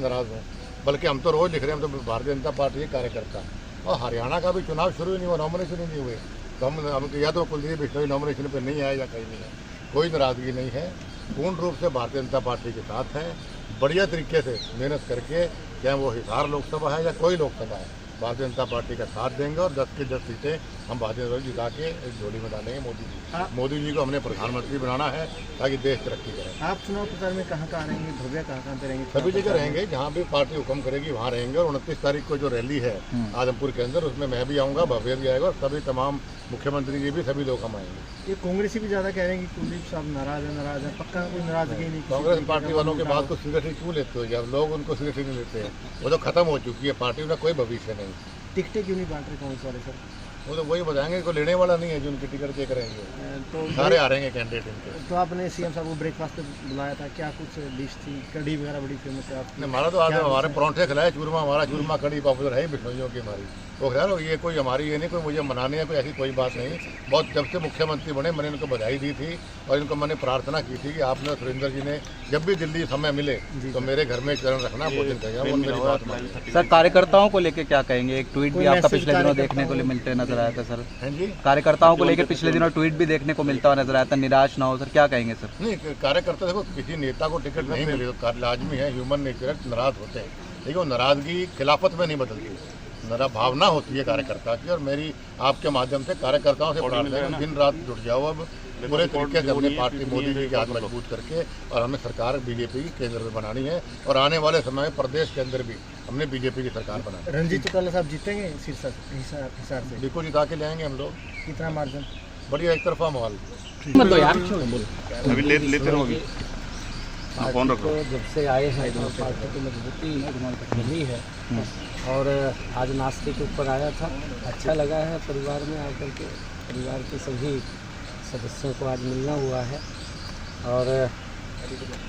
नाराज हूँ, बल्कि हम तो रोज लिख रहे हैं, हम तो भारतीय जनता पार्टी के कार्यकर्ता। और हरियाणा का भी चुनाव शुरू ही नहीं हुआ, नॉमिनेशन ही नहीं हुए, तो हम या तो कुलदीप बिश्नोई नॉमिनेशन पे नहीं आए या कहीं नहीं है। कोई नाराजगी नहीं है, पूर्ण रूप से भारतीय जनता पार्टी के साथ हैं। बढ़िया तरीके से मेहनत करके, चाहे वो हिसार लोकसभा है या कोई लोकसभा है, भारतीय जनता पार्टी का साथ देंगे और 10 की 10 सीटें हम भारतीय जनता जिता के एक झोली में डालेंगे मोदी जी को हमने प्रधानमंत्री बनाना है ताकि देश तरक्की करे। आप चुनाव प्रचार में कहाँ रहेंगे, भव्या कहाँ पे रहेंगे? सभी जगह रहेंगे, जहाँ भी पार्टी हुक्म करेगी वहाँ रहेंगे। और 29 तारीख को जो रैली है आजमपुर के अंदर, उसमें मैं भी आऊँगा, भव्य भी आएगा और सभी तमाम मुख्यमंत्री जी भी, सभी लोग हम आएंगे। ये कांग्रेसी भी ज़्यादा कह रहे हैं कि कुलदीप साहब नाराज है, पक्का कोई नाराजगी नहीं। कांग्रेस पार्टी वालों के बात को सीरियसली क्यों लेते हो? जब लोग उनको सीरियसली नहीं लेते हैं, वो तो खत्म हो चुकी है पार्टी, उनका कोई भविष्य नहीं। टिकटें क्यों नहीं बांट रहे कांग्रेस वाले सर? वो तो वही बताएंगे, कोई लेने वाला नहीं है जो उनकी टिकट चेक करेंगे, तो सारे आ रहेंगे कैंडिडेट इनके। तो आपने सीएम साहब को ब्रेकफास्ट पे बुलाया था, क्या कुछ डिश थी? कढ़ी वगैरह बड़ी फेमस है आपकी। हमारा तो आज हमारे परोंठे खिलाए, चूरमा, हमारा चूरमा कढ़ी पॉपुलर है ही बिश्नोइयों की हमारी। तो खैर ये कोई हमारी ये नहीं, कोई मुझे मनाने है, कोई ऐसी कोई बात नहीं। बहुत जब से मुख्यमंत्री बने मैंने इनको बधाई दी थी और इनको मैंने प्रार्थना की थी कि आपने सुरेंद्र जी ने जब भी दिल्ली समय मिले तो मेरे घर में चरण रखना, भोजन करेगा, वो मेरी बात मानी। सर कार्यकर्ताओं को लेकर क्या कहेंगे? एक ट्वीट भी आपका पिछले दिनों देखने को मिलते नजर आया था सर। कार्यकर्ताओं को लेकर पिछले दिनों ट्वीट भी देखने को मिलता हुआ नजर आया था, निराश ना हो सर, क्या कहेंगे सर? नहीं, कार्यकर्ता देखो, किसी नेता को टिकट नहीं मिली तो लाजमी है, ह्यूमन नेचर, नाराज होते हैं, लेकिन वो नाराजगी खिलाफत में नहीं बदलती, मेरा भावना होती है कार्यकर्ता की। और मेरी आपके माध्यम से कार्यकर्ताओं से प्रार्थना है, दिन रात जुट जाओ अब पूरे तरीके से अपनी पार्टी मोदी जी के हाथ मजबूत करके, और हमें सरकार बीजेपी की केंद्र में बनानी है और आने वाले समय में प्रदेश के अंदर भी हमने बीजेपी की सरकार बनानी है। रणजीत चौटाला साहब जीतेंगे हिसार से? बिल्कुल जिता के लाएंगे हम लोग। कितना मार्जिन? बढ़िया एक तरफा माहौल। अभी लेते रहो। तो जब से आए हैं तो पार्टी की मजबूती मिली है और आज नाश्ते के ऊपर आया था, अच्छा लगा है परिवार में आकर के। परिवार के सभी सदस्यों को आज मिलना हुआ है और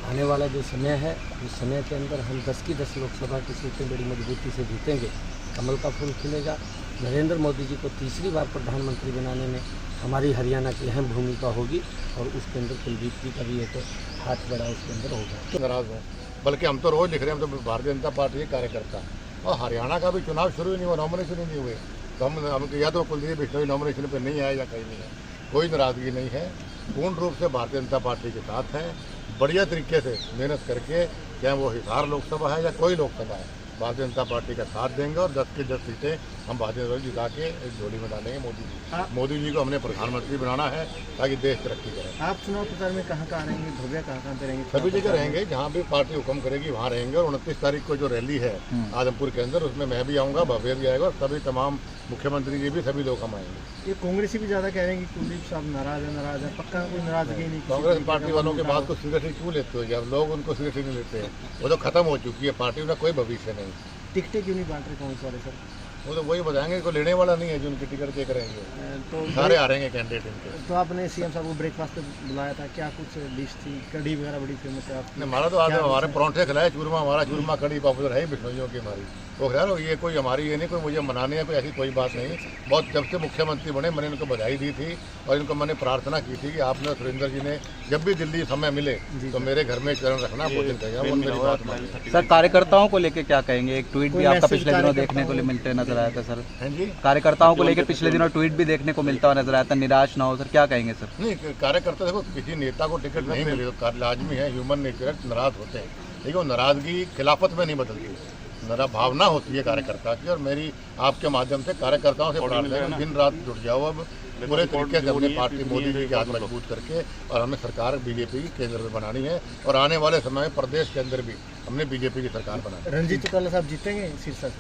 आने वाला जो समय है उस समय के अंदर हम 10 की 10 लोकसभा की सीटें बड़ी मजबूती से जीतेंगे, कमल का फूल खिलेगा। नरेंद्र मोदी जी को तीसरी बार प्रधानमंत्री बनाने में हमारी हरियाणा की अहम भूमिका होगी और उसके अंदर कुलदीप जी का भी एक हाथ बड़ा उसके अंदर होगा। नाराज हूँ, बल्कि हम तो रोज लिख रहे हैं, हम तो भारतीय जनता पार्टी के कार्यकर्ता। और हरियाणा का भी चुनाव शुरू ही नहीं हुआ, नॉमिनेशन ही नहीं हुए, तो हम या तो कुलदीप बिश्नोई नॉमिनेशन पे नहीं आए या कहीं नहीं है। कोई नाराजगी नहीं है, पूर्ण रूप से भारतीय जनता पार्टी के साथ हैं। बढ़िया तरीके से मेहनत करके, चाहे वो हिसार लोकसभा है या कोई लोकसभा है, भारतीय जनता पार्टी का साथ देंगे और 10 की 10 सीटें हम भारतीय जनता जिता के एक झोली में डालेंगे मोदी जी को हमने प्रधानमंत्री बनाना है ताकि देश तरक्की करे। आप चुनाव प्रचार में कहाँ रहेंगे, भव्या कहाँ पे रहेंगे? सभी जगह रहेंगे, जहाँ भी पार्टी हुक्म करेगी वहाँ रहेंगे। और 29 तारीख को जो रैली है आजमपुर के अंदर, उसमें मैं भी आऊँगा, भव्य भी आएगा और सभी तमाम मुख्यमंत्री जी भी, सभी लोग हम आएंगे। ये कांग्रेसी भी ज़्यादा कह रहे हैं कि कुलदीप साहब नाराज है, पक्का कोई नाराजगी नहीं। कांग्रेस पार्टी वालों के बात को सीरियसली क्यों लेते हो? जब लोग उनको सीरियसली नहीं लेते हैं, वो तो खत्म हो चुकी है पार्टी, उनका कोई भविष्य नहीं। टिकटें क्यों नहीं बांट रहे कांग्रेस वाले सर? वो तो वही बताएंगे, कोई लेने वाला नहीं है जो उनकी टिकट चेक करेंगे, तो सारे आ रहेंगे कैंडिडेट इनके। तो आपने सीएम साहब को ब्रेकफास्ट पे बुलाया था, क्या कुछ डिश थी? कढ़ी वगैरह बड़ी फेमस है आपकी। हमारा तो आज हमारे परोंठे खिलाए, चूरमा, हमारा चूरमा कढ़ी पॉपुलर है ही बिश्नोइयों की हमारी। तो खैर ये कोई हमारी ये नहीं, कोई मुझे मनाने है, कोई ऐसी कोई बात नहीं। बहुत जब से मुख्यमंत्री बने मैंने इनको बधाई दी थी और इनको मैंने प्रार्थना की थी कि आपने सुरेंद्र जी ने जब भी दिल्ली समय मिले तो मेरे घर में चरण रखना, भोजन करेगा, वो मेरी बात मानी। सर कार्यकर्ताओं को लेकर क्या कहेंगे? एक ट्वीट भी आपका पिछले दिनों देखने को मिलते नजर आया था सर। कार्यकर्ताओं को लेकर पिछले दिनों ट्वीट भी देखने को मिलता हुआ नजर आया था, निराश ना हो सर, क्या कहेंगे सर? नहीं, कार्यकर्ता देखो, किसी नेता को टिकट नहीं मिली तो लाजमी है, ह्यूमन नेचर, नाराज होते हैं, लेकिन वो नाराजगी खिलाफत में नहीं बदलती, मेरा भावना होती है कार्यकर्ता की। और मेरी आपके माध्यम से कार्यकर्ताओं से प्रार्थना है, दिन रात जुट जाओ अब पूरे तरीके से अपनी पार्टी मोदी जी के हाथ मजबूत करके, और हमें सरकार बीजेपी की केंद्र में बनानी है और आने वाले समय में प्रदेश के अंदर भी हमने बीजेपी की सरकार बनानी है। रणजीत चौटाला साहब जीतेंगे हिसार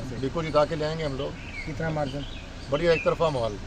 से? बिल्कुल जिता के लाएंगे हम लोग। कितना मार्जिन? बढ़िया एक तरफा माहौल।